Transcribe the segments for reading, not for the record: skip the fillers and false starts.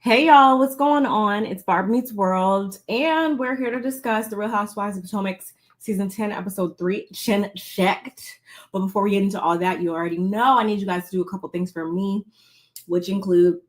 Hey y'all, what's going on? It's Barb Meets World, and we're here to discuss the Real Housewives of Potomac's season 10, episode 3, Chin Checked. But before we get into all that, you already know I need you guys to do a couple things for me, which include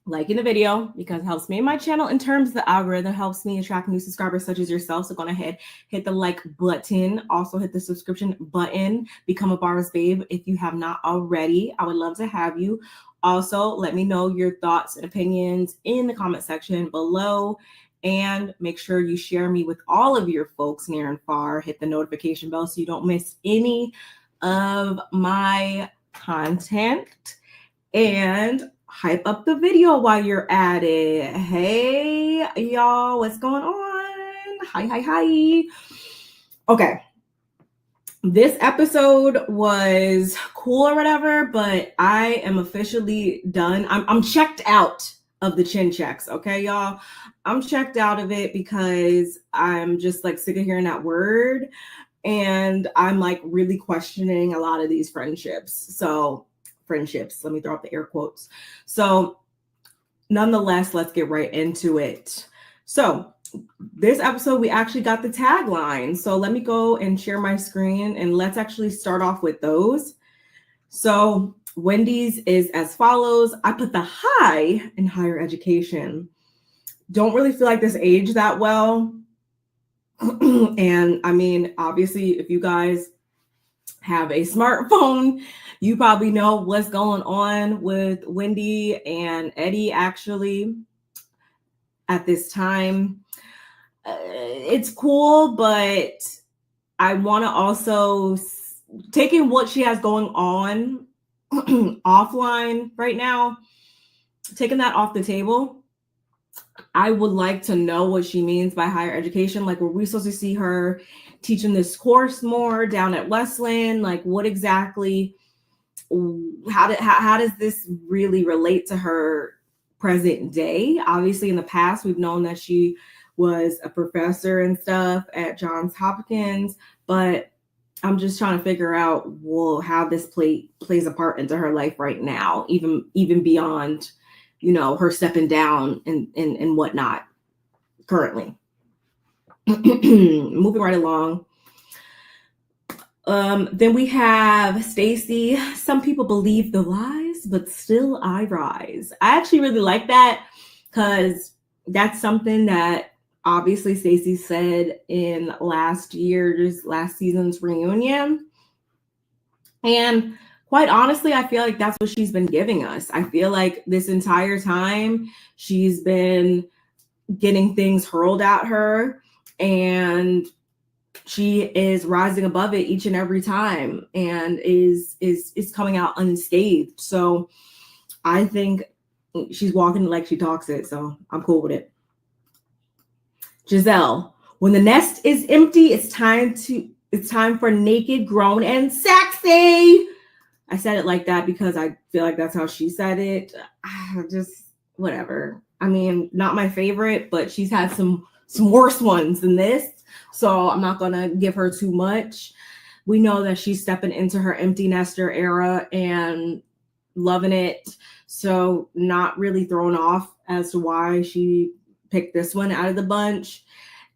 liking the video because it helps me and my channel in terms of the algorithm, helps me attract new subscribers such as yourself. So go ahead, hit the like button, also hit the subscription button, become a Barb's babe if you have not already. I would love to have you. Also, let me know your thoughts and opinions in the comment section below, and make sure you share me with all of your folks near and far. Hit the notification bell so you don't miss any of my content, and hype up the video while you're at it. Hey y'all, what's going on? Hi. Okay, this episode was cool or whatever, but I am officially done. I'm checked out of the chin checks, okay, y'all? I'm checked out of it because I'm just like sick of hearing that word, and I'm like really questioning a lot of these friendships. Let me throw up the air quotes. So nonetheless, let's get right into it. So this episode, we actually got the tagline. So let me go and share my screen, and let's actually start off with those. So Wendy's is as follows. I put the high in higher education. Don't really feel like this aged that well. And I mean, obviously, if you guys have a smartphone, you probably know what's going on with Wendy and Eddie actually at this time. It's cool, but I want to also, taking what she has going on offline right now, taking that off the table, I would like to know what she means by higher education. Like, were we supposed to see her teaching this course more down at Westland? Like, what exactly, how does this really relate to her present day? Obviously, in the past, we've known that she was a professor and stuff at Johns Hopkins, but I'm just trying to figure out, well, how this plays a part into her life right now, even beyond, you know, her stepping down and whatnot currently. Moving right along. Then we have Stacey. Some people believe the lies, but still I rise. I actually really like that because that's something that obviously Stacey said in last season's reunion. And quite honestly, I feel like that's what she's been giving us. I feel like this entire time she's been getting things hurled at her, and she is rising above it each and every time, and is coming out unscathed. So I think she's walking like she talks it. So I'm cool with it. Gizelle, when the nest is empty, it's time for naked, grown, and sexy. I said it like that because I feel like that's how she said it. Just whatever. I mean, not my favorite, but she's had some worse ones than this, so I'm not gonna give her too much. We know that she's stepping into her empty nester era and loving it, so not really thrown off as to why she picked this one out of the bunch.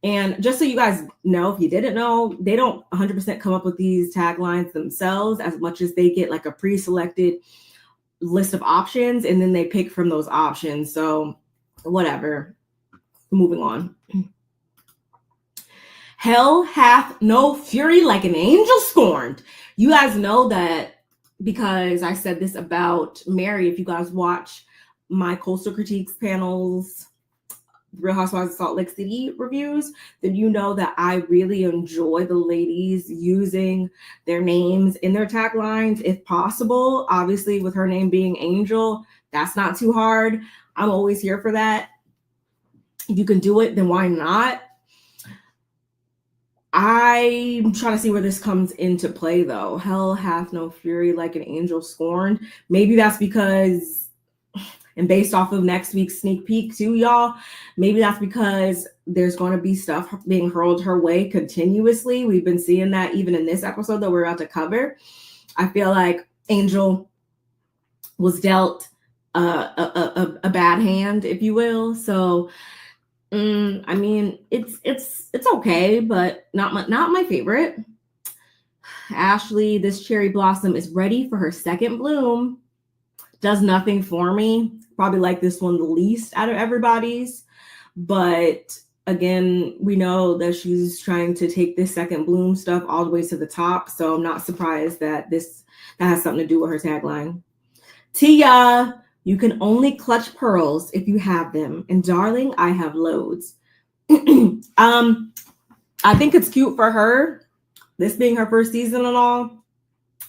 And just so you guys know, if you didn't know, they don't 100% come up with these taglines themselves, as much as they get like a pre-selected list of options and then they pick from those options. So whatever. Moving on. Hell hath no fury like an angel scorned. You guys know that because I said this about Mary. If you guys watch my Coastal Critiques panels, Real Housewives of Salt Lake City reviews, then you know that I really enjoy the ladies using their names in their taglines if possible. Obviously, with her name being Angel, that's not too hard. I'm always here for that. If you can do it, then why not? I'm trying to see where this comes into play, though. Hell hath no fury like an angel scorned. Maybe that's because, and based off of next week's sneak peek too, y'all, maybe that's because there's going to be stuff being hurled her way continuously. We've been seeing that even in this episode that we're about to cover. I feel like Angel was dealt a bad hand, if you will. So I mean, it's okay, but not my favorite. Ashley, this cherry blossom is ready for her second bloom. Does nothing for me. Probably like this one the least out of everybody's. But again, we know that she's trying to take this second bloom stuff all the way to the top. So I'm not surprised that that has something to do with her tagline. Tia, you can only clutch pearls if you have them. And darling, I have loads. I think it's cute for her, this being her first season and all.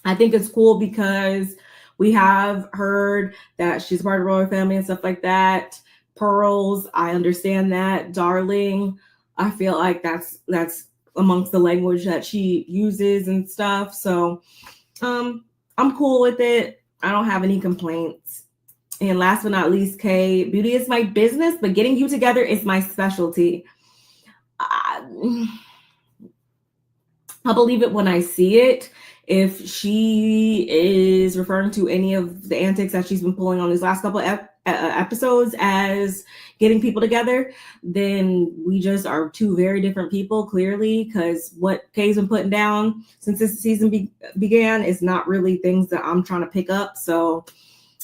I think it's cool because we have heard that she's part of the royal family and stuff like that. Pearls, I understand that. Darling, I feel like that's amongst the language that she uses and stuff. So I'm cool with it. I don't have any complaints. And last but not least, Kay, beauty is my business, but getting you together is my specialty. I'll believe it when I see it. If she is referring to any of the antics that she's been pulling on these last couple episodes as getting people together, then we just are two very different people, clearly, because what Kay's been putting down since this season began is not really things that I'm trying to pick up. So,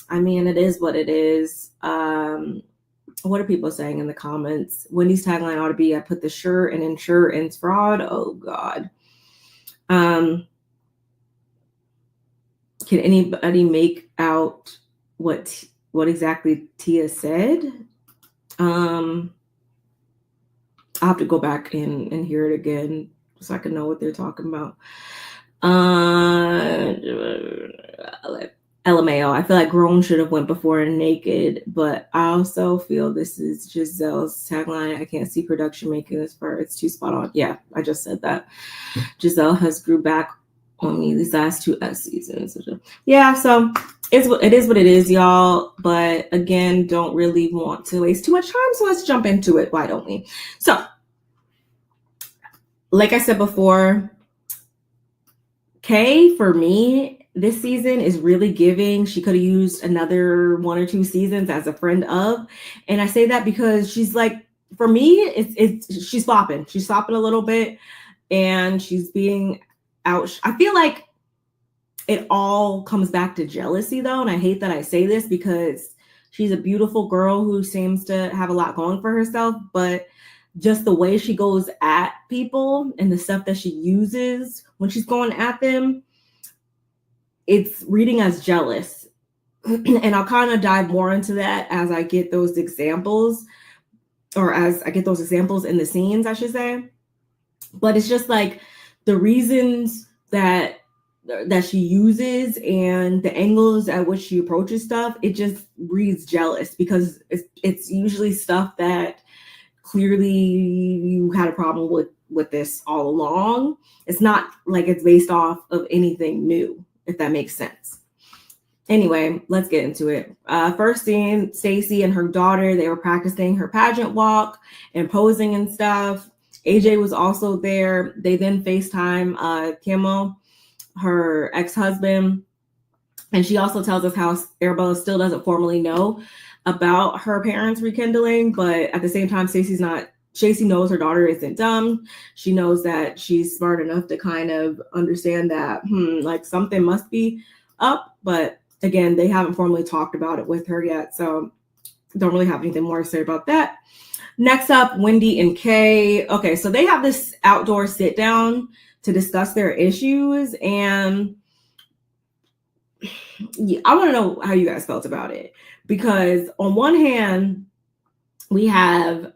I mean, it is what it is. What are people saying in the comments? Wendy's tagline ought to be, I put the sure and insure ends fraud. Oh, God. Can anybody make out what exactly Tia said? I'll have to go back and hear it again so I can know what they're talking about. LMAO. I feel like grown should have went before naked, but I also feel this is Gizelle's tagline. I can't see production making this part. It's too spot on. Yeah, I just said that. Gizelle has grew back on me these last two seasons. Yeah, so it is what it is, y'all. But again, don't really want to waste too much time, so let's jump into it. Why don't we? So, like I said before, Kay, for me, this season is really giving. She could have used another 1 or 2 seasons as a friend of. And I say that because she's like, for me, she's flopping. She's flopping a little bit and she's being out. I feel like it all comes back to jealousy, though. And I hate that I say this because she's a beautiful girl who seems to have a lot going for herself. But just the way she goes at people and the stuff that she uses when she's going at them, it's reading as jealous. And I'll kind of dive more into that as I get those examples, or as I get those examples in the scenes, I should say. But it's just like the reasons that she uses and the angles at which she approaches stuff, it just reads jealous because it's usually stuff that clearly you had a problem with this all along. It's not like it's based off of anything new, if that makes sense. Anyway, let's get into it. First scene, Stacey and her daughter, they were practicing her pageant walk and posing and stuff. AJ was also there. They then FaceTime Kimmel, her ex-husband. And she also tells us how Arabella still doesn't formally know about her parents rekindling, but at the same time, Stacey knows her daughter isn't dumb. She knows that she's smart enough to kind of understand that, like something must be up. But again, they haven't formally talked about it with her yet. So don't really have anything more to say about that. Next up, Wendy and Kay. Okay, so they have this outdoor sit down to discuss their issues. And I want to know how you guys felt about it. Because on one hand, we have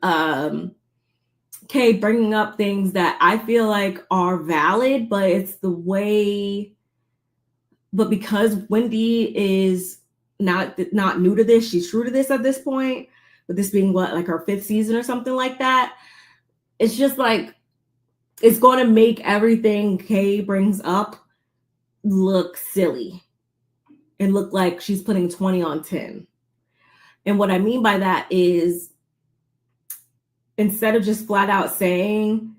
Kay bringing up things that I feel like are valid, but it's the way. But because Wendy is not new to this, she's true to this at this point. But this being like her 5th season or something like that, it's just like it's going to make everything Kay brings up look silly and look like she's putting 20 on 10. And what I mean by that is, instead of just flat out saying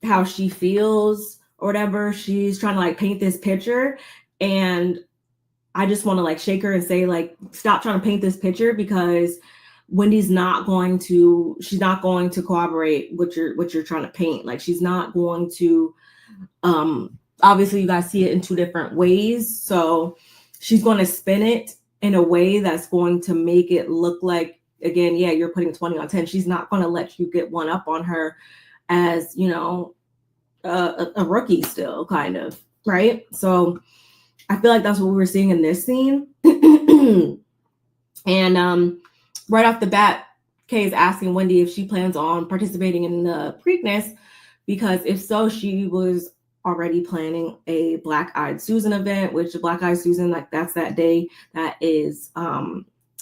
how she feels or whatever, she's trying to like paint this picture. And I just want to like shake her and say, like, stop trying to paint this picture, because Wendy's not going to, she's not going to corroborate what you're trying to paint. Like, she's not going to, obviously you guys see it in two different ways. So she's going to spin it in a way that's going to make it look like, again, yeah, you're putting 20 on 10. She's not going to let you get one up on her as, you know, a rookie still, kind of, right? So I feel like that's what we're seeing in this scene. And right off the bat, Kay is asking Wendy if she plans on participating in the Preakness, because if so, she was already planning a Black Eyed Susan event, which the Black Eyed Susan, like, that's that day that is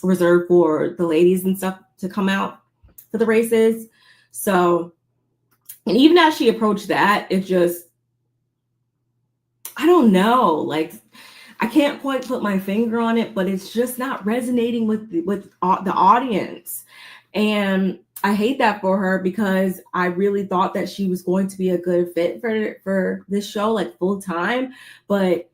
reserved for the ladies and stuff to come out for the races. So, and even as she approached that, it just, I don't know, like, I can't quite put my finger on it, but it's just not resonating with the audience. And I hate that for her, because I really thought that she was going to be a good fit for this show, like, full time. But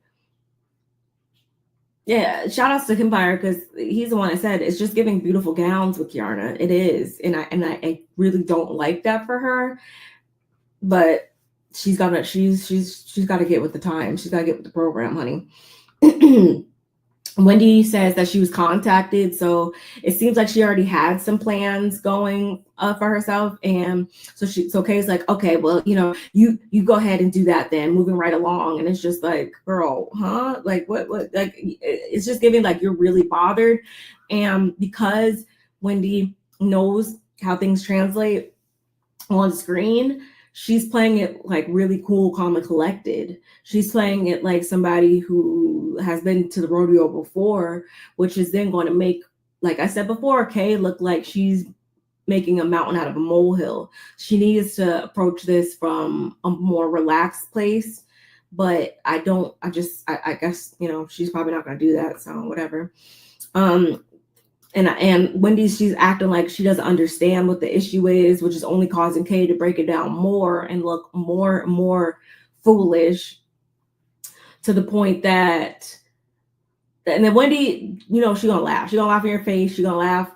yeah, shout outs to Keiarna, because he's the one that said it's just giving beautiful gowns with Keiarna. It is. And I really don't like that for her. But she's got to get with the time. She's got to get with the program, honey. Wendy says that she was contacted, so it seems like she already had some plans going for herself, and so Kay's like, okay, well, you know, you go ahead and do that then, moving right along. And it's just like, girl, huh? Like, what like, it's just giving like you're really bothered. And because Wendy knows how things translate on screen, she's playing it like really cool, calm, and collected. She's playing it like somebody who has been to the rodeo before, which is then going to make, like I said before, Kay look like she's making a mountain out of a molehill. She needs to approach this from a more relaxed place. But I guess, you know, she's probably not going to do that. So whatever. And Wendy, she's acting like she doesn't understand what the issue is, which is only causing Kay to break it down more and look more and more foolish, to the point that, and then Wendy, you know, she's gonna laugh. She's gonna laugh in your face. She's gonna laugh.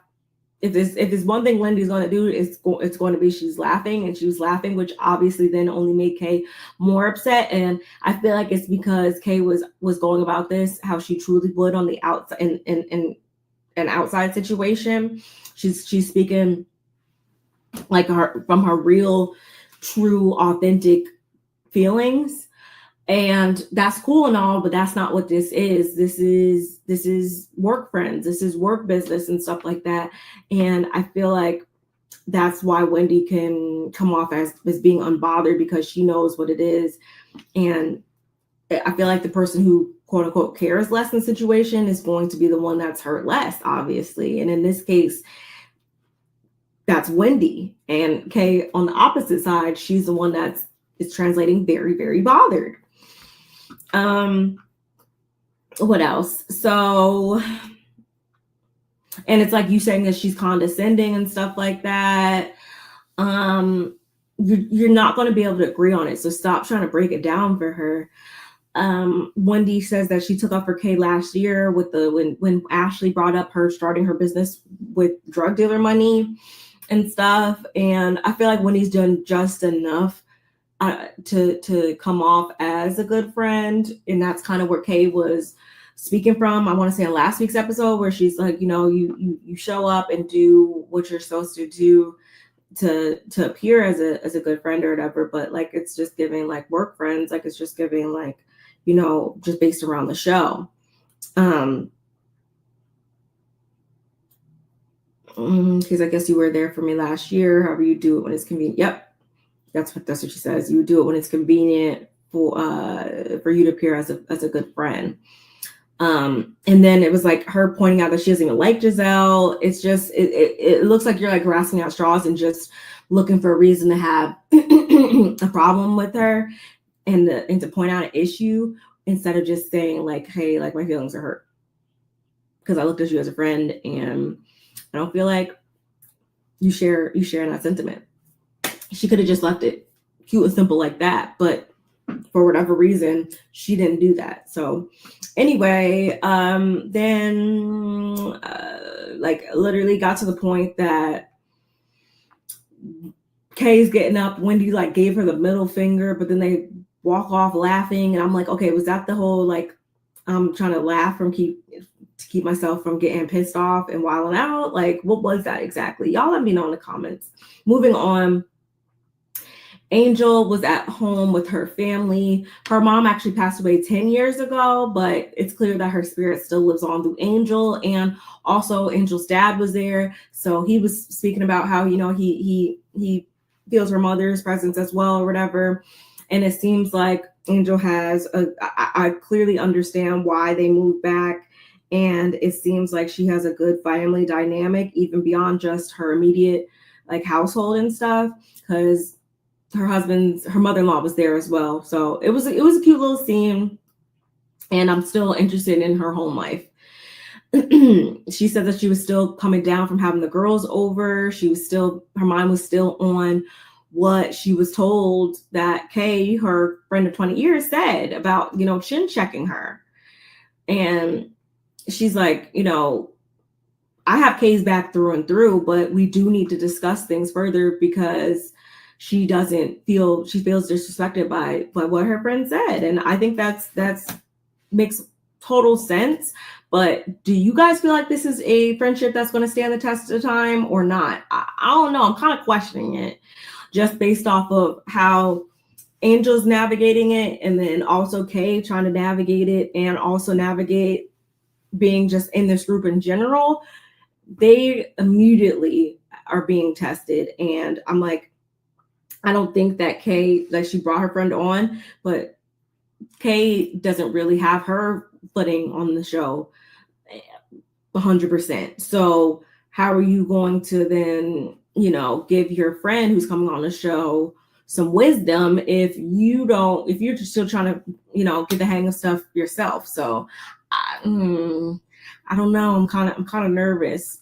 If there's one thing Wendy's gonna do, it's going to be she's laughing, and she was laughing, which obviously then only made Kay more upset. And I feel like it's because Kay was going about this how she truly would on the outside, in an outside situation. She's speaking like from her real, true, authentic feelings, and that's cool and all, but that's not what this is. This is work friends. This is work business and stuff like that. And I feel like that's why Wendy can come off as being unbothered, because she knows what it is. And I feel like the person who quote unquote cares less in the situation is going to be the one that's hurt less, obviously. And in this case, that's Wendy. And Kay, on the opposite side, she's the one that's translating very, very bothered. What else? So, and it's like you saying that she's condescending and stuff like that. You're not going to be able to agree on it. So stop trying to break it down for her. Wendy says that she took up for Kay last year with when Ashley brought up her starting her business with drug dealer money and stuff. And I feel like Wendy's done just enough to come off as a good friend. And that's kind of where Kay was speaking from, I want to say, in last week's episode, where she's like, you know, you show up and do what you're supposed to do to appear as a good friend or whatever. But like, it's just giving like work friends. Like, it's just giving like, you know, just based around the show. Because I guess you were there for me last year. However you do it when it's convenient. Yep. That's what she says. You do it when it's convenient for you to appear as a good friend. And then it was like her pointing out that she doesn't even like Gizelle. It's just, it looks like you're like grasping at straws and just looking for a reason to have a problem with her and to point out an issue, instead of just saying like, hey, like, my feelings are hurt because I looked at you as a friend and I don't feel like you share that sentiment. She could have just left it cute and simple like that, but for whatever reason, she didn't do that. So anyway, then like literally got to the point that Kay's getting up. Wendy like gave her the middle finger, but then they walk off laughing. And I'm like, okay, was that the whole like I'm trying to laugh to keep myself from getting pissed off and wilding out? Like, what was that exactly? Y'all let me know in the comments. Moving on. Angel was at home with her family. Her mom actually passed away 10 years ago, but it's clear that her spirit still lives on through Angel. And also Angel's dad was there. So he was speaking about how, you know, he feels her mother's presence as well or whatever. And it seems like Angel has I clearly understand why they moved back. And it seems like she has a good family dynamic, even beyond just her immediate like household and stuff. Because her mother-in-law was there as well. So it was a cute little scene. And I'm still interested in her home life. She said that she was still coming down from having the girls over. Her mind was still on what she was told that Kay, her friend of 20 years, said about, you know, chin checking her. And she's like, you know, I have Kay's back through and through, but we do need to discuss things further because she feels disrespected by what her friend said. And I think that's makes total sense. But do you guys feel like this is a friendship that's going to stand the test of time or not? I don't know. I'm kind of questioning it just based off of how Angel's navigating it, and then also Kay trying to navigate it and also navigate being just in this group in general. They immediately are being tested. And I'm like, I don't think that Kay, like she brought her friend on, but Kay doesn't really have her footing on the show 100%. So how are you going to then, you know, give your friend who's coming on the show some wisdom if you're just still trying to, you know, get the hang of stuff yourself? So I don't know. I'm kind of nervous.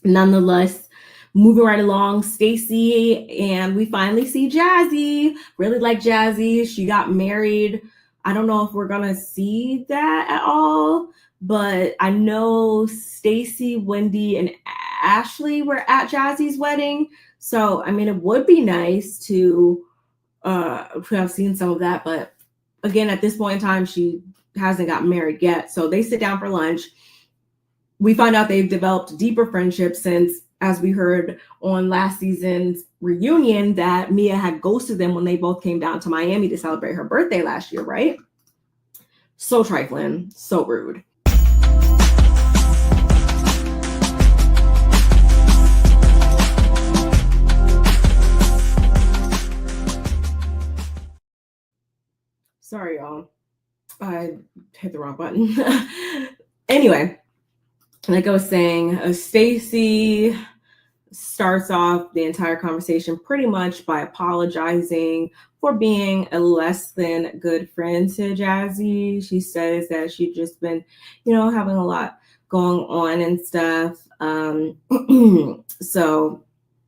Nonetheless, moving right along, Stacey, and we finally see Jassi. Really like Jassi. She got married. I don't know if we're gonna see that at all, but I know Stacey, Wendy, and Ashley were at Jassi's wedding. So I mean, it would be nice to have seen some of that. But again, at this point in time, she hasn't gotten married yet. So they sit down for lunch. We find out they've developed deeper friendships since, as we heard on last season's reunion, that Mia had ghosted them when they both came down to Miami to celebrate her birthday last year, right? So trifling, so rude. Sorry, y'all. I hit the wrong button. Anyway, like I was saying, Stacey starts off the entire conversation pretty much by apologizing for being a less than good friend to Jassi. She says that she'd just been, you know, having a lot going on and stuff. So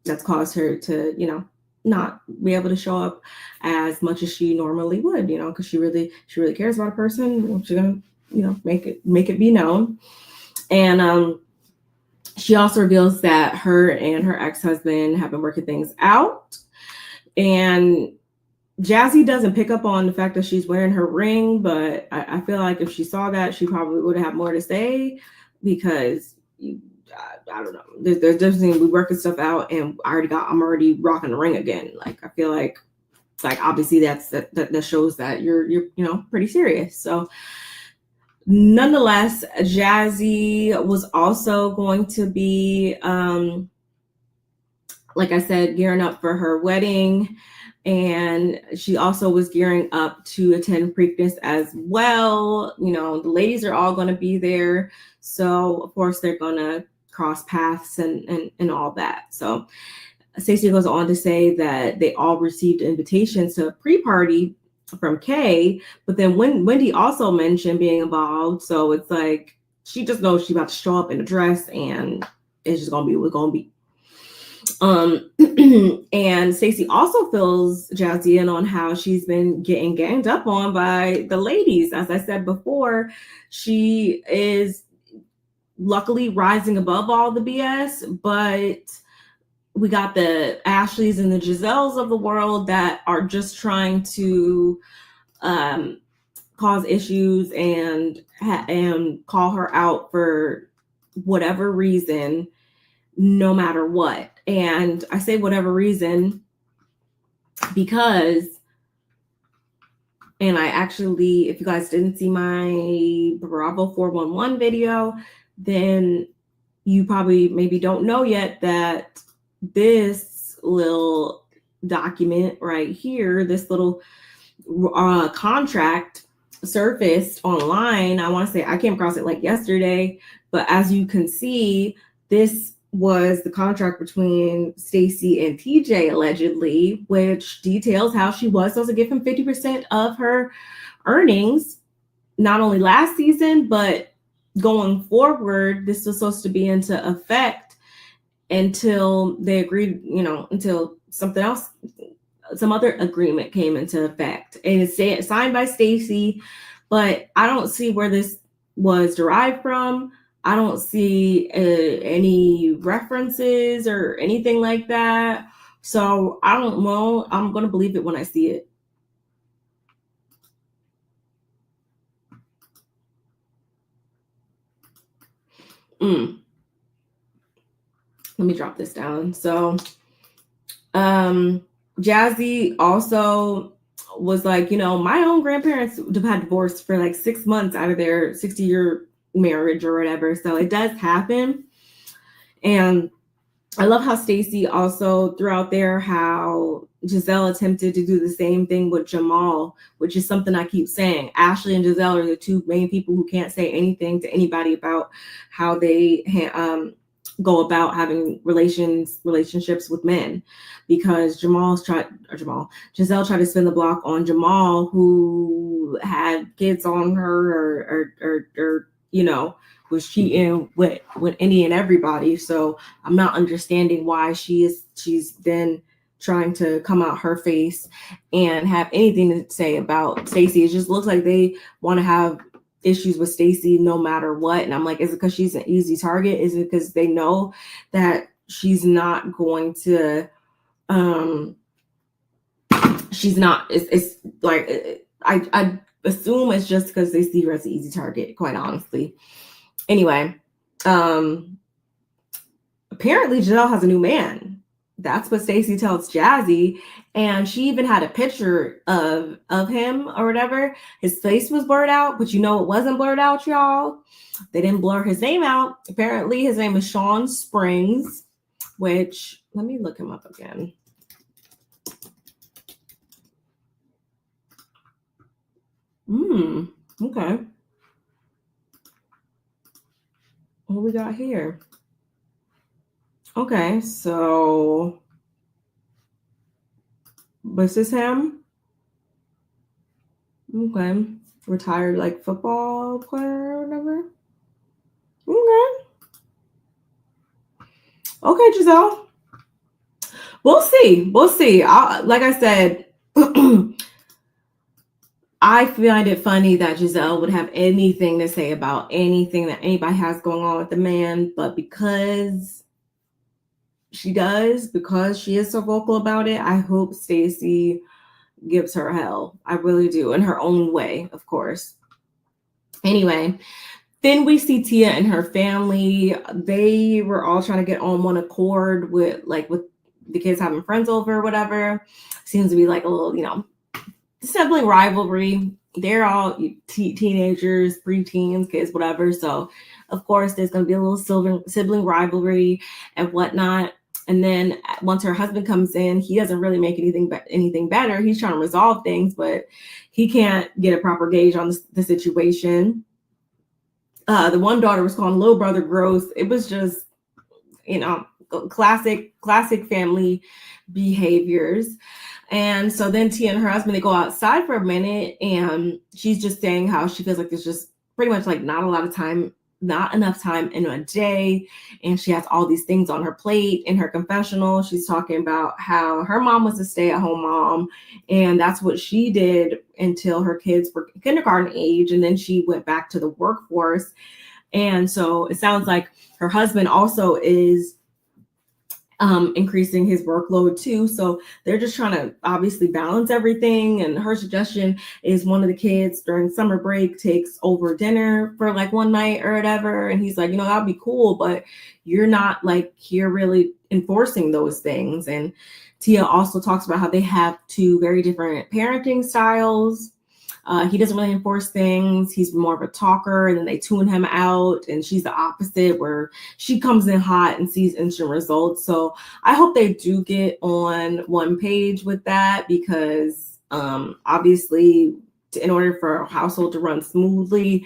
that's caused her to, you know, not be able to show up as much as she normally would, you know, because she really cares about a person. She's gonna, you know, make it be known. And she also reveals that her and her ex-husband have been working things out. And Jassi doesn't pick up on the fact that she's wearing her ring, but I feel like if she saw that, she probably would have more to say, because I don't know. There's definitely, we working stuff out, and I'm already rocking the ring again. Like, I feel like obviously that shows that you're you know, pretty serious. So nonetheless, Jassi was also going to be, like I said, gearing up for her wedding. And she also was gearing up to attend Preakness as well. You know, the ladies are all going to be there. So, of course, they're going to cross paths and all that. So, Stacey goes on to say that they all received invitations to a pre-party from Kay, but then Wendy also mentioned being involved. So it's like she just knows she's about to show up in a dress, and it's just gonna be what's gonna be. And Stacey also fills Jassi in on how she's been getting ganged up on by the ladies. As I said before, she is luckily rising above all the BS, but we got the Ashleys and the Gizelles of the world that are just trying to cause issues and call her out for whatever reason, no matter what. And I say whatever reason because, and I actually, if you guys didn't see my Bravo 411 video, then you probably maybe don't know yet that this little document right here, this little contract surfaced online. I want to say I came across it like yesterday, but as you can see, this was the contract between Stacey and TJ allegedly, which details how she was supposed to give him 50% of her earnings, not only last season, but going forward. This was supposed to be into effect until they agreed, until something else, some other agreement came into effect. And it's signed by Stacey, but I don't see where this was derived from. I don't see any references or anything like that. So I don't know. I'm going to believe it when I see it. Let me drop this down. So Jassi also was like, my own grandparents had divorced for like 6 months out of their 60-year marriage or whatever. So it does happen. And I love how Stacey also threw out there how Gizelle attempted to do the same thing with Jamal, which is something I keep saying. Ashley and Gizelle are the two main people who can't say anything to anybody about how they go about having relationships with men, because Giselle tried to spin the block on Jamal, who had kids on her or was cheating with any and everybody. So I'm not understanding why she's then trying to come out her face and have anything to say about Stacey. It just looks like they want to have issues with Stacey no matter what. And I'm like, is it because she's an easy target? Is it because they know that she's not going to she's not, it's like, I assume it's just because they see her as an easy target, quite honestly. Anyway, apparently Gizelle has a new man. That's what Stacey tells Jassi, and she even had a picture of him or whatever. His face was blurred out, but it wasn't blurred out, y'all. They didn't blur his name out. Apparently his name is Sean Springs, which, let me look him up again. Okay. What we got here? Okay, so was this him? Okay, retired like football player or whatever. Okay, Gizelle. We'll see. Like I said, I find it funny that Gizelle would have anything to say about anything that anybody has going on with the man, but because she is so vocal about it, I hope Stacey gives her hell. I really do, in her own way, of course. Anyway, then we see Tia and her family. They were all trying to get on one accord with the kids having friends over or whatever. Seems to be like a little, sibling rivalry. They're all teenagers, preteens, kids, whatever. So, of course, there's going to be a little sibling rivalry and whatnot. And then once her husband comes in, he doesn't really make anything better. He's trying to resolve things, but he can't get a proper gauge on the situation. The one daughter was calling little brother gross. It was just, classic family behaviors. And so then Tia and her husband, they go outside for a minute, and she's just saying how she feels like there's just pretty much like not a lot of time not enough time in a day, and she has all these things on her plate. In her confessional, she's talking about how her mom was a stay-at-home mom, and that's what she did until her kids were kindergarten age, and then she went back to the workforce. And so it sounds like her husband also is increasing his workload too. So they're just trying to obviously balance everything. And her suggestion is one of the kids during summer break takes over dinner for like one night or whatever. And he's like, that'd be cool, but you're not like here really enforcing those things. And Tia also talks about how they have two very different parenting styles. He doesn't really enforce things. He's more of a talker, and then they tune him out. And she's the opposite, where she comes in hot and sees instant results. So I hope they do get on one page with that, because obviously, in order for a household to run smoothly,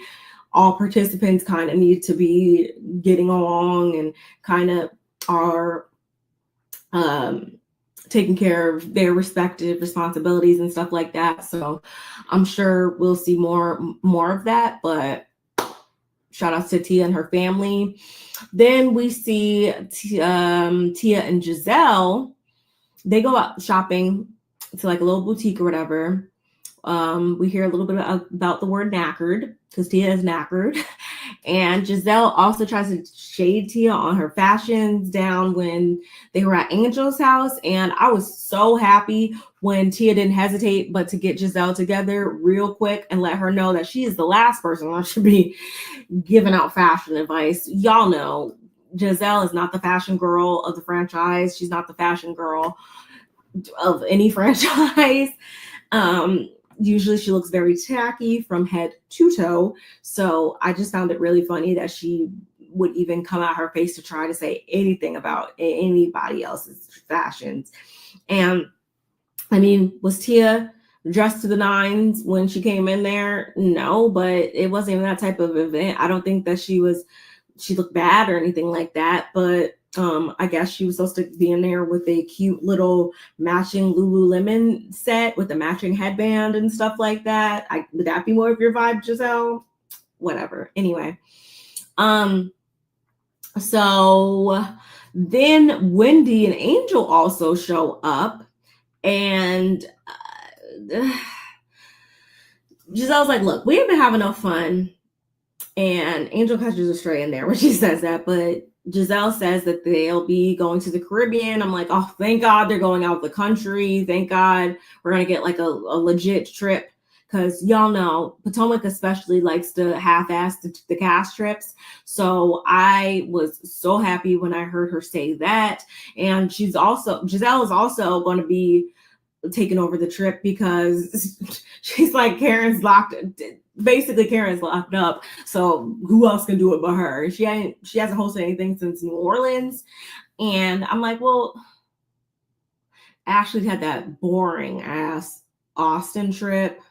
all participants kind of need to be getting along and kind of are taking care of their respective responsibilities and stuff like that. So I'm sure we'll see more of that, but shout out to Tia and her family. Then we see Tia and Gizelle. They go out shopping to like a little boutique or whatever. We hear a little bit about the word knackered, because Tia is knackered. And Gizelle also tries to shade Tia on her fashions down when they were at Angel's house. And I was so happy when Tia didn't hesitate but to get Gizelle together real quick and let her know that she is the last person that should be giving out fashion advice. Y'all know Gizelle is not the fashion girl of the franchise. She's not the fashion girl of any franchise. Usually she looks very tacky from head to toe. So I just found it really funny that she would even come out her face to try to say anything about anybody else's fashions. And I mean, was Tia dressed to the nines when she came in there? No, but it wasn't even that type of event. I don't think that she looked bad or anything like that, but I guess she was supposed to be in there with a cute little matching Lululemon set with a matching headband and stuff like that. Would that be more of your vibe, Gizelle? Whatever. Anyway. So then Wendy and Angel also show up, and Giselle's like, look, we haven't been having enough fun. And Angel catches a stray in there when she says that, but Gizelle says that they'll be going to the Caribbean. I'm like, oh, thank God they're going out of the country. Thank God we're going to get like a legit trip, because y'all know Potomac especially likes to half-ass the cast trips. So I was so happy when I heard her say that. And Gizelle is also going to be taking over the trip, because she's like, Karen's locked up, so who else can do it but her? She hasn't hosted anything since New Orleans. And I'm like, well, Ashley had that boring ass Austin trip.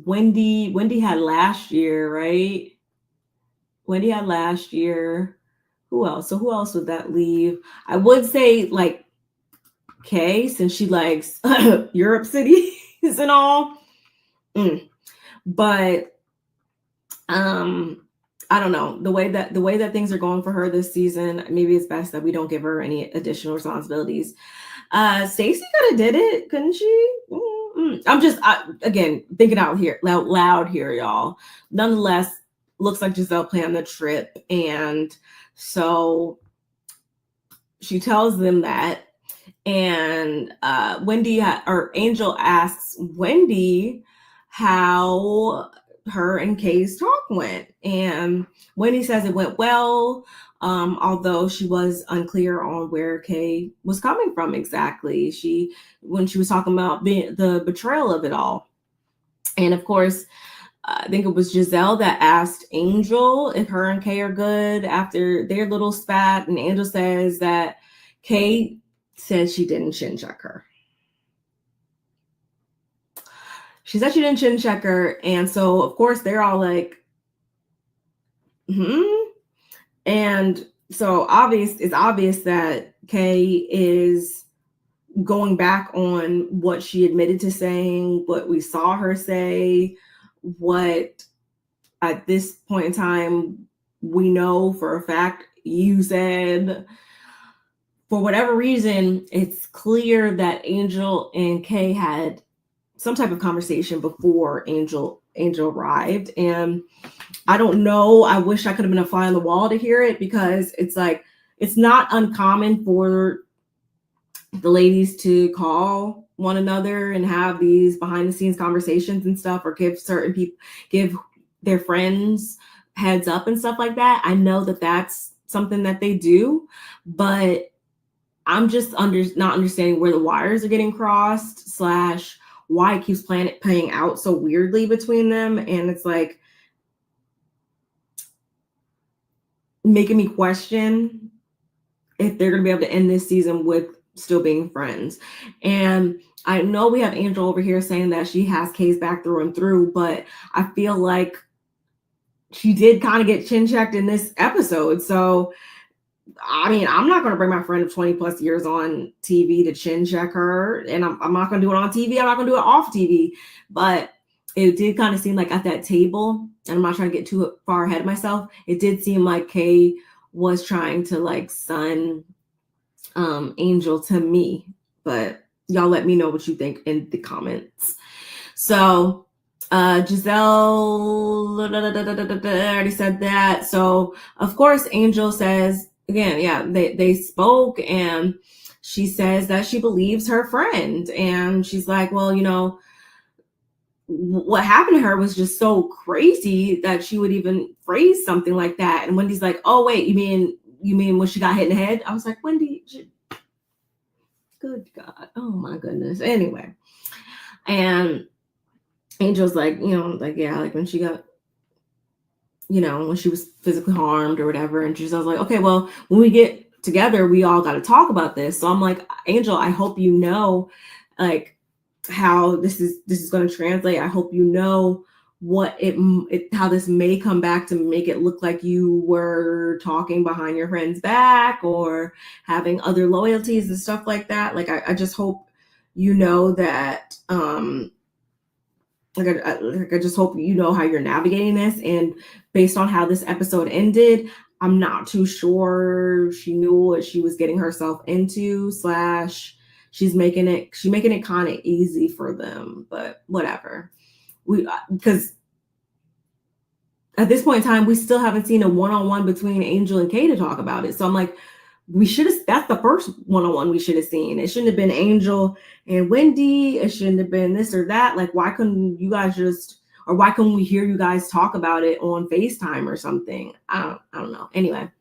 Wendy had last year, right? Wendy had last year. Who else? So who else would that leave? I would say like Kay, since she likes Europe cities and all. But I don't know, the way that things are going for her this season, maybe it's best that we don't give her any additional responsibilities. Stacey could have did it, couldn't she? I'm just again thinking out loud here, y'all. Nonetheless, looks like Gizelle planned the trip, and so she tells them that. And Angel asks Wendy how her and Kay's talk went. And Wendy says it went well, although she was unclear on where Kay was coming from exactly. When she was talking about the betrayal of it all. And of course, I think it was Gizelle that asked Angel if her and Kay are good after their little spat. And Angel says that Kay said she didn't chin check her. She said she didn't chin check her. And so, of course, they're all like, And so it's obvious that Kay is going back on what she admitted to saying, what we saw her say, what at this point in time, we know for a fact you said for whatever reason, it's clear that Angel and Kay had some type of conversation before Angel arrived. And I don't know. I wish I could have been a fly on the wall to hear it, because it's like, it's not uncommon for the ladies to call one another and have these behind the scenes conversations and stuff, or give certain people, give their friends heads up and stuff like that. I know that that's something that they do, but I'm just not understanding where the wires are getting crossed, / why it keeps playing out so weirdly between them. And it's like making me question if they're going to be able to end this season with still being friends. And I know we have Angel over here saying that she has Kay's back through and through, but I feel like she did kind of get chin checked in this episode. So, I mean, I'm not going to bring my friend of 20 plus years on TV to chin check her. And I'm not going to do it on TV. I'm not going to do it off TV. But it did kind of seem like at that table, and I'm not trying to get too far ahead of myself, it did seem like Kay was trying to like son Angel to me. But y'all let me know what you think in the comments. So Gizelle, I already said that. So of course Angel says, again, yeah, they spoke, and she says that she believes her friend. And she's like, well, you know, what happened to her was just so crazy that she would even phrase something like that. And Wendy's like, oh, wait, you mean when she got hit in the head? I was like, Wendy, good God. Oh my goodness. Anyway. And Angel's like, you know, like, yeah, like when she got, you know, when she was physically harmed or whatever. And she's like, okay, well, when we get together, we all got to talk about this. So I'm like, Angel, I hope you know, like, how this is going to translate. I hope you know what how this may come back to make it look like you were talking behind your friend's back or having other loyalties and stuff like that. Like, I just hope you know that, I just hope you know how you're navigating this. And based on how this episode ended, I'm not too sure she knew what she was getting herself into, / she's making it kind of easy for them, but whatever. Because at this point in time, we still haven't seen a one-on-one between Angel and Kay to talk about it. So I'm like, that's the first one-on-one we should have seen. It shouldn't have been Angel and Wendy. It shouldn't have been this or that. Like, why couldn't you guys why couldn't we hear you guys talk about it on FaceTime or something? I don't know. Anyway.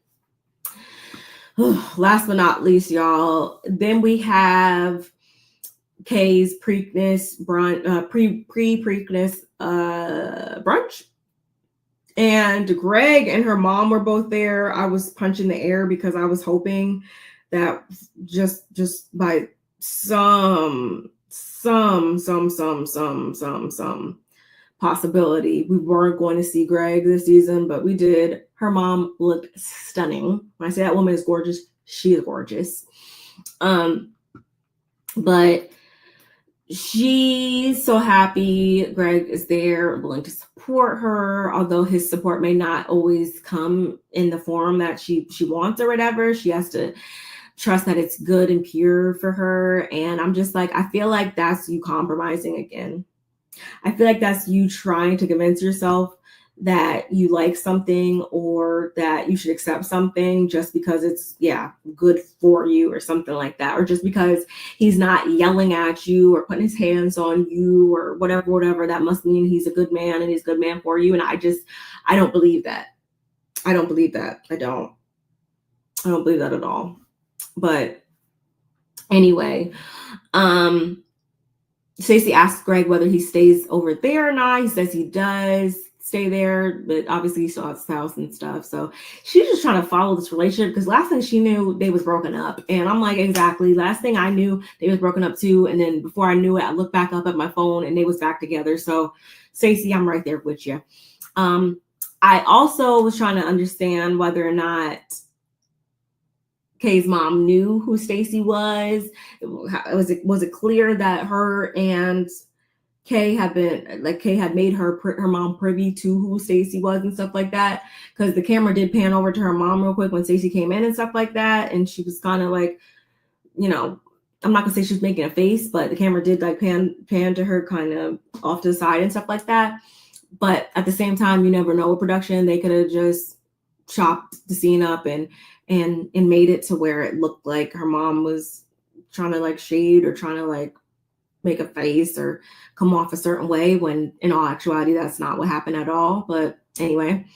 Last but not least, y'all, then we have Kay's Preakness brunch, pre-Preakness brunch. And Greg and her mom were both there. I was punching the air because I was hoping that just by some possibility, we weren't going to see Greg this season, but we did. Her mom looked stunning. When I say that woman is gorgeous, she is gorgeous. But she's so happy Greg is there, willing to support her, although his support may not always come in the form that she wants or whatever. She has to trust that it's good and pure for her. And I'm just like, I feel like that's you compromising again. I feel like that's you trying to convince yourself that you like something or that you should accept something just because it's, good for you or something like that. Or just because he's not yelling at you or putting his hands on you or whatever, that must mean he's a good man and he's a good man for you. And I don't believe that. I don't believe that. I don't believe that at all. But anyway, Stacey asked Greg whether he stays over there or not. He says he does stay there, but obviously he still has his house and stuff. So she's just trying to follow this relationship because last thing she knew, they was broken up. And I'm like, exactly. Last thing I knew, they was broken up too. And then before I knew it, I looked back up at my phone and they was back together. So Stacey, I'm right there with you. I also was trying to understand whether or not Kay's mom knew who Stacey was. Was it clear that her and Kay had made her mom privy to who Stacey was and stuff like that, because the camera did pan over to her mom real quick when Stacey came in and stuff like that, and she was kind of like, you know, I'm not gonna say she was making a face, but the camera did like pan to her kind of off to the side and stuff like that. But at the same time, you never know with production, they could have just chopped the scene up and made it to where it looked like her mom was trying to like shade or trying to like make a face or come off a certain way, when in all actuality that's not what happened at all. But anyway,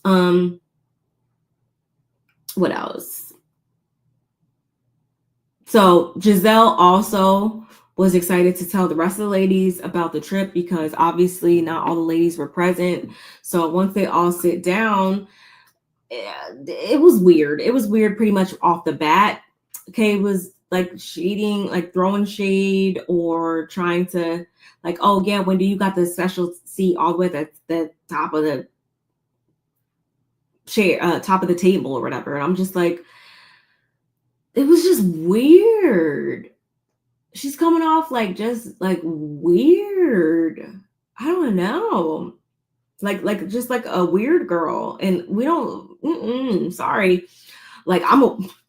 what else? So Gizelle also was excited to tell the rest of the ladies about the trip, because obviously not all the ladies were present. So once they all sit down, it was weird. It was weird pretty much off the bat. Kay was like shading, like throwing shade or trying to like, oh yeah, Wendy, you got the special seat all the way at the top of the chair, top of the table or whatever. And I'm just like, it was just weird. She's coming off like just like weird. I don't know. Like just like a weird girl. And we don't, sorry. Like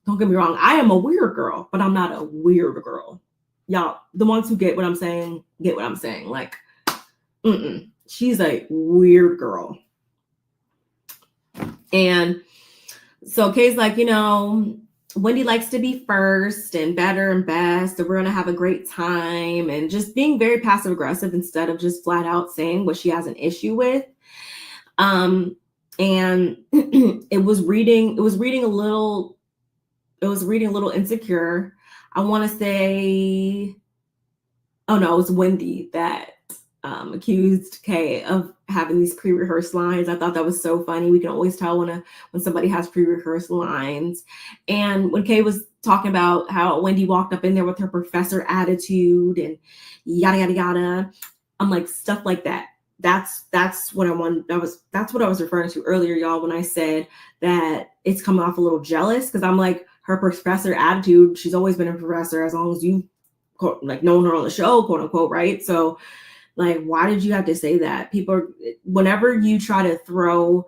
don't get me wrong, I am a weird girl, but I'm not a weird girl. Y'all, the ones who get what I'm saying, get what I'm saying. Like, she's a weird girl. And so Kay's like, Wendy likes to be first and better and best, and we're going to have a great time, and just being very passive aggressive instead of just flat out saying what she has an issue with. And it was reading a little insecure. I want to say, oh no, it was Wendy that accused Kay of having these pre-rehearsed lines. I thought that was so funny. We can always tell when somebody has pre-rehearsed lines. And when Kay was talking about how Wendy walked up in there with her professor attitude and yada yada yada, I'm like, stuff like that. That's what I want. That's what I was referring to earlier, y'all, when I said that it's coming off a little jealous, because I'm like, her professor attitude, she's always been a professor as long as you like known her on the show, quote unquote, right? So like, why did you have to say that? Whenever you try to throw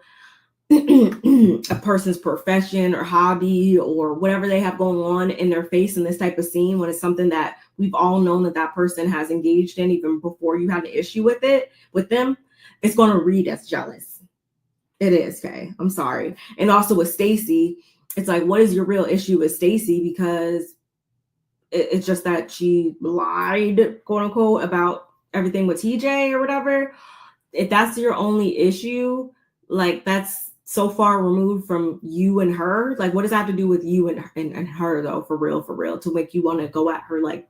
a person's profession or hobby or whatever they have going on in their face in this type of scene, when it's something that we've all known that person has engaged in even before you had an issue with them, it's going to read as jealous. It is, Kay. I'm sorry. And also with Stacey, it's like, what is your real issue with Stacey? Because it's just that she lied, quote unquote, about everything with TJ or whatever. If that's your only issue, like that's so far removed from you and her. Like, what does that have to do with you and her though? For real, to make you want to go at her like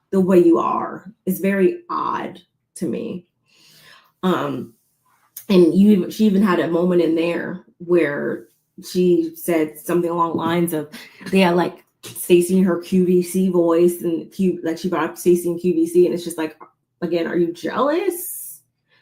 the way you are? It's very odd to me. And she even had a moment in there where she said something along the lines of, they had like Stacey in her QVC voice, and like she brought up Stacey in QVC, and it's just like, again, are you jealous?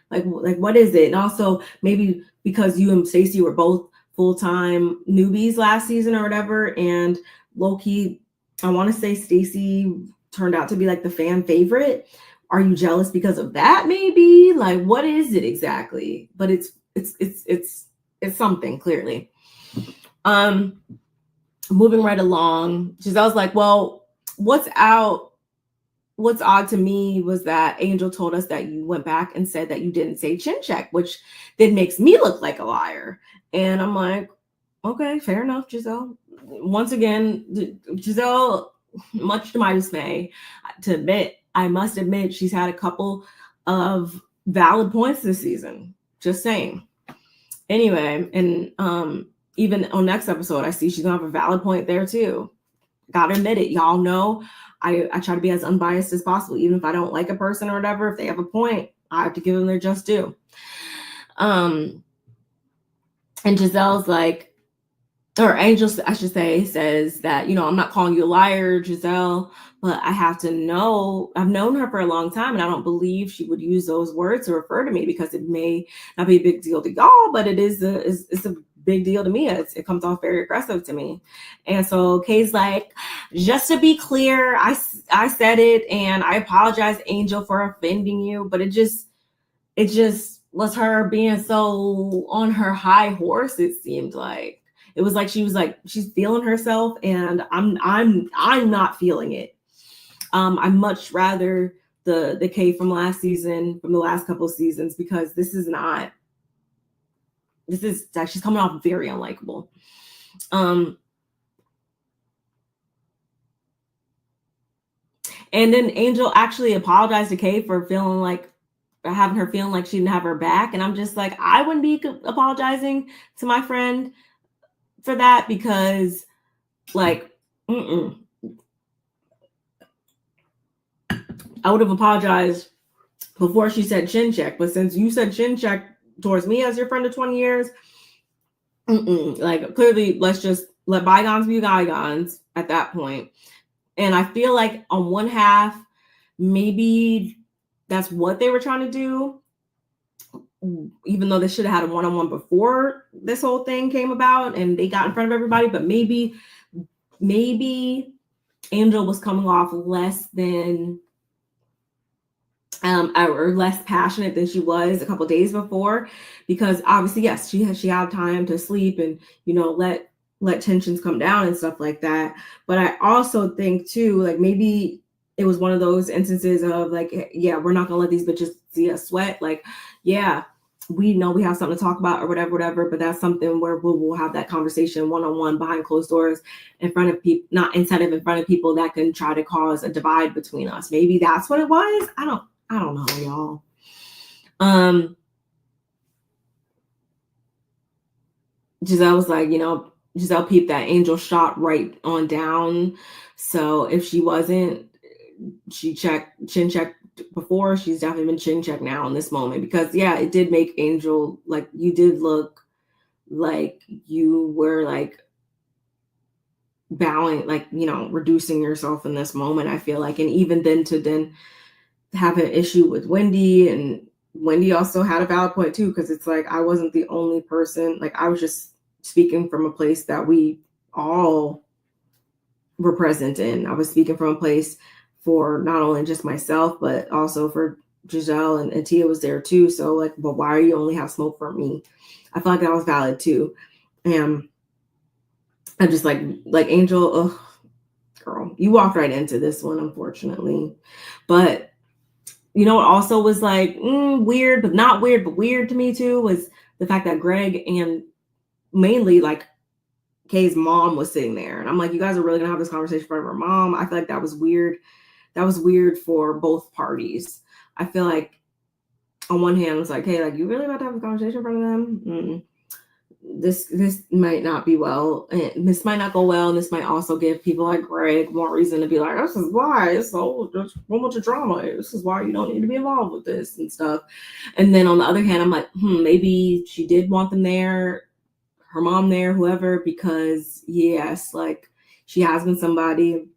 Like what is it? And also maybe because you and Stacey were both full-time newbies last season or whatever, and low-key, I want to say Stacey turned out to be like the fan favorite. Are you jealous because of that? Maybe, like, what is it exactly? But it's something, clearly. Moving right along, Giselle's like, well, what's odd to me was that Angel told us that you went back and said that you didn't say chin check, which then makes me look like a liar. And I'm like, okay, fair enough, Gizelle. Once again, Gizelle, much to my dismay, I must admit she's had a couple of valid points this season. Just saying. Anyway, and even on next episode, I see she's gonna have a valid point there too. Gotta admit it. Y'all know I try to be as unbiased as possible. Even if I don't like a person or whatever, if they have a point, I have to give them their just due. And Giselle's like, or Angel, I should say, says that, I'm not calling you a liar, Gizelle, but I have to know, I've known her for a long time, and I don't believe she would use those words to refer to me, because it may not be a big deal to y'all, but it's a big deal to me. It comes off very aggressive to me. And so Kay's like, just to be clear, I said it and I apologize, Angel, for offending you, but it just was her being so on her high horse. It seemed like it was like she's feeling herself, and I'm not feeling it. I'd much rather the Kay from last season, from the last couple of seasons, because this is like, she's coming off very unlikable. And then Angel actually apologized to Kay for having her feeling like she didn't have her back. And I'm just like, I wouldn't be apologizing to my friend for that, because like, I would have apologized before she said chin check. But since you said chin check towards me as your friend of 20 years, like, clearly, let's just let bygones be bygones at that point. And I feel like on one half, maybe that's what they were trying to do, even though they should have had a one-on-one before this whole thing came about and they got in front of everybody. But maybe Angel was coming off less than or less passionate than she was a couple days before, because obviously, yes, she had time to sleep and, you know, let tensions come down and stuff like that. But I also think too, like, maybe it was one of those instances of like, yeah, we're not gonna let these bitches see us sweat. Like, yeah, we know we have something to talk about or whatever, but that's something where we'll have that conversation one-on-one behind closed doors, in front of people, not instead of in front of people that can try to cause a divide between us. Maybe that's what it was. I don't know, y'all. Gizelle was like, you know, Gizelle peeped that Angel shot right on down. So if she wasn't, she chin checked before, she's definitely been chin checked now in this moment, because yeah, it did make Angel, like, you did look like you were like bowing, like, you know, reducing yourself in this moment, I feel like. And even then to have an issue with Wendy, and Wendy also had a valid point too, because it's like, I wasn't the only person, like, I was just speaking from a place that we all were present in. I was speaking from a place for not only just myself, but also for Gizelle, and Tia was there too. So like, but why are you only have smoke for me? I feel like that was valid too. And I'm just like Angel, ugh, girl, you walked right into this one, unfortunately. But you know what also was like weird, but not weird, but weird to me too, was the fact that Greg and mainly like Kay's mom was sitting there. And I'm like, you guys are really gonna have this conversation in front of her mom? I feel like that was weird. That was weird for both parties. I feel like on one hand, it's like, hey, like, you really about to have a conversation in front of them? This might not be well. And this might not go well. And this might also give people like Greg more reason to be like, this is why it's so there's so much drama. This is why you don't need to be involved with this and stuff. And then on the other hand, I'm like, maybe she did want them there, her mom there, whoever, because yes, like, she has been somebody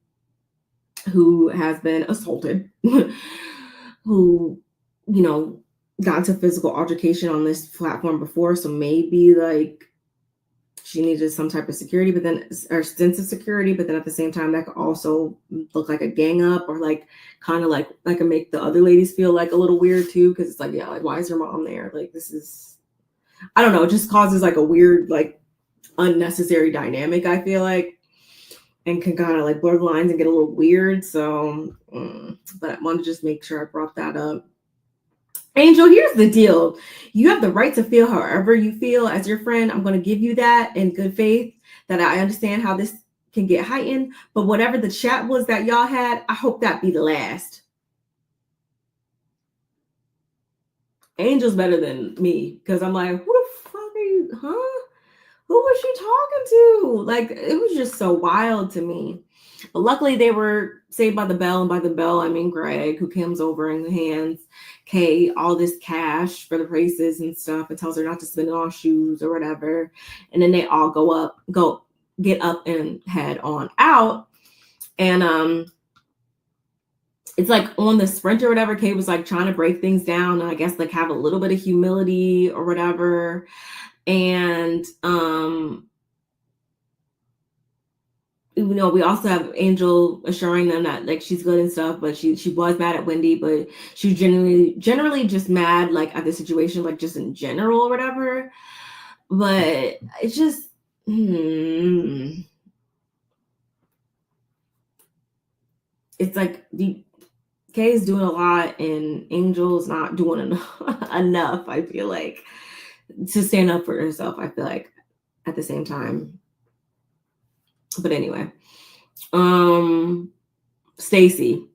who has been assaulted, who, you know, got into physical altercation on this platform before. So maybe like she needed some type of security, but then, or sense of security, but then at the same time, that could also look like a gang up, or like kind of like make the other ladies feel like a little weird too. Because it's like, yeah, like, why is your mom there? Like, this is, I don't know, it just causes like a weird, like, unnecessary dynamic, I feel like, and can kind of like blur the lines and get a little weird. So, but I want to just make sure I brought that up. Angel, here's the deal. You have the right to feel however you feel as your friend. I'm going to give you that in good faith, that I understand how this can get heightened. But whatever the chat was that y'all had, I hope that be the last. Angel's better than me, because I'm like, who the fuck are you? Huh? Who was she talking to? Like, it was just so wild to me. But luckily, they were saved by the bell. And by the bell, I mean Greg, who comes over and hands Kay all this cash for the braces and stuff, and tells her not to spend it on shoes or whatever. And then they all get up and head on out. And it's like on the sprint or whatever, Kay was like trying to break things down and I guess like have a little bit of humility or whatever. And we also have Angel assuring them that like she's good and stuff, but she was mad at Wendy, but she was generally just mad like at the situation, like just in general or whatever. But it's just it's like Kay is doing a lot and Angel's not doing enough, I feel like, to stand up for herself, I feel like, at the same time. But anyway, Stacey.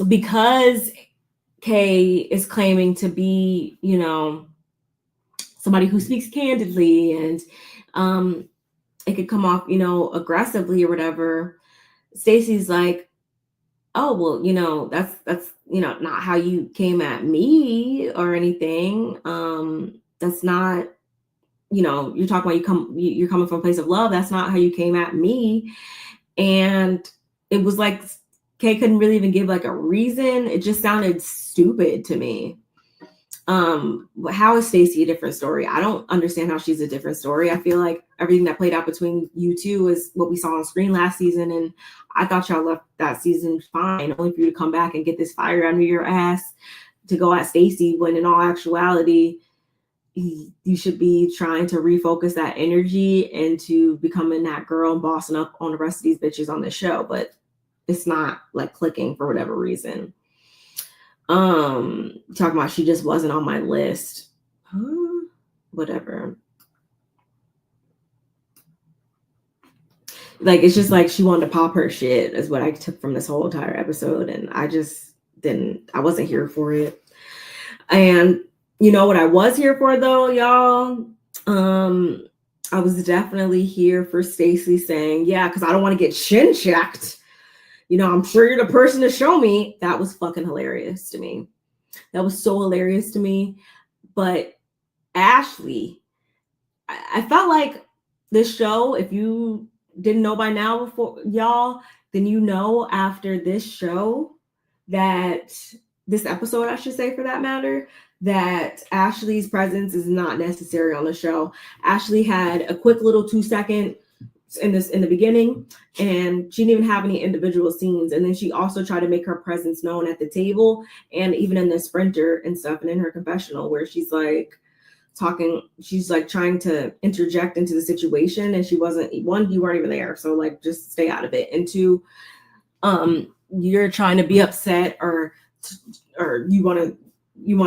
Because Kay is claiming to be, somebody who speaks candidly and it could come off, aggressively or whatever. Stacey's like, oh, well, that's not how you came at me or anything. That's not, you're talking about you're coming from a place of love. That's not how you came at me. And it was like Kay couldn't really even give like a reason. It just sounded stupid to me. How is Stacey a different story? I don't understand how she's a different story. I feel like everything that played out between you two is what we saw on screen last season, and I thought y'all left that season fine, only for you to come back and get this fire under your ass to go at Stacey, when in all actuality you should be trying to refocus that energy into becoming that girl and bossing up on the rest of these bitches on the show, but it's not like clicking for whatever reason. Talking about she just wasn't on my list. Whatever. Like, it's just like she wanted to pop her shit is what I took from this whole entire episode, and I wasn't here for it. And you know what I was here for though, y'all? I was definitely here for Stacey saying, yeah, because I don't want to get chin checked. I'm sure you're the person to show me. That was fucking hilarious to me. That was so hilarious to me. But Ashley, I felt like this show, if you didn't know by now before, y'all, then after this show that this episode, I should say for that matter, that Ashley's presence is not necessary on the show. Ashley had a quick little 2-second in the beginning, and she didn't even have any individual scenes, and then she also tried to make her presence known at the table and even in the sprinter and stuff, and in her confessional where she's like trying to interject into the situation, and she wasn't, one, you weren't even there, so like just stay out of it, and two, you're trying to be upset or you want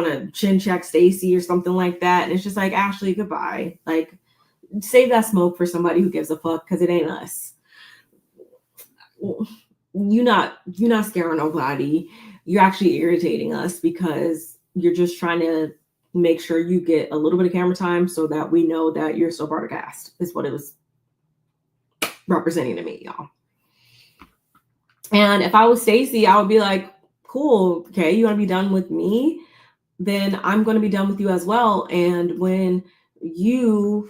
to chin check Stacey or something like that, and it's just like, Ashley, goodbye. Like, save that smoke for somebody who gives a fuck, because it ain't us. You're not scaring nobody. You're actually irritating us because you're just trying to make sure you get a little bit of camera time so that we know that you're still part of cast, is what it was representing to me, y'all. And if I was Stacey, I would be like, cool, okay, you want to be done with me? Then I'm going to be done with you as well. And when you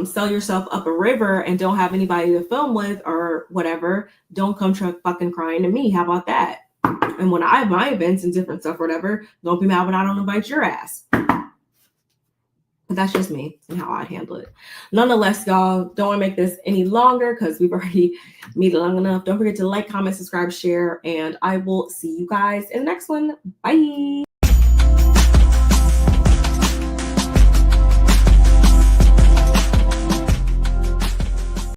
sell yourself up a river and don't have anybody to film with or whatever, don't come fucking crying to me. How about that? And when I have my events and different stuff or whatever, don't be mad when I don't invite your ass. But that's just me and how I'd handle it. Nonetheless, y'all, don't want to make this any longer because we've already made it long enough. Don't forget to like, comment, subscribe, share, and I will see you guys in the next one. Bye.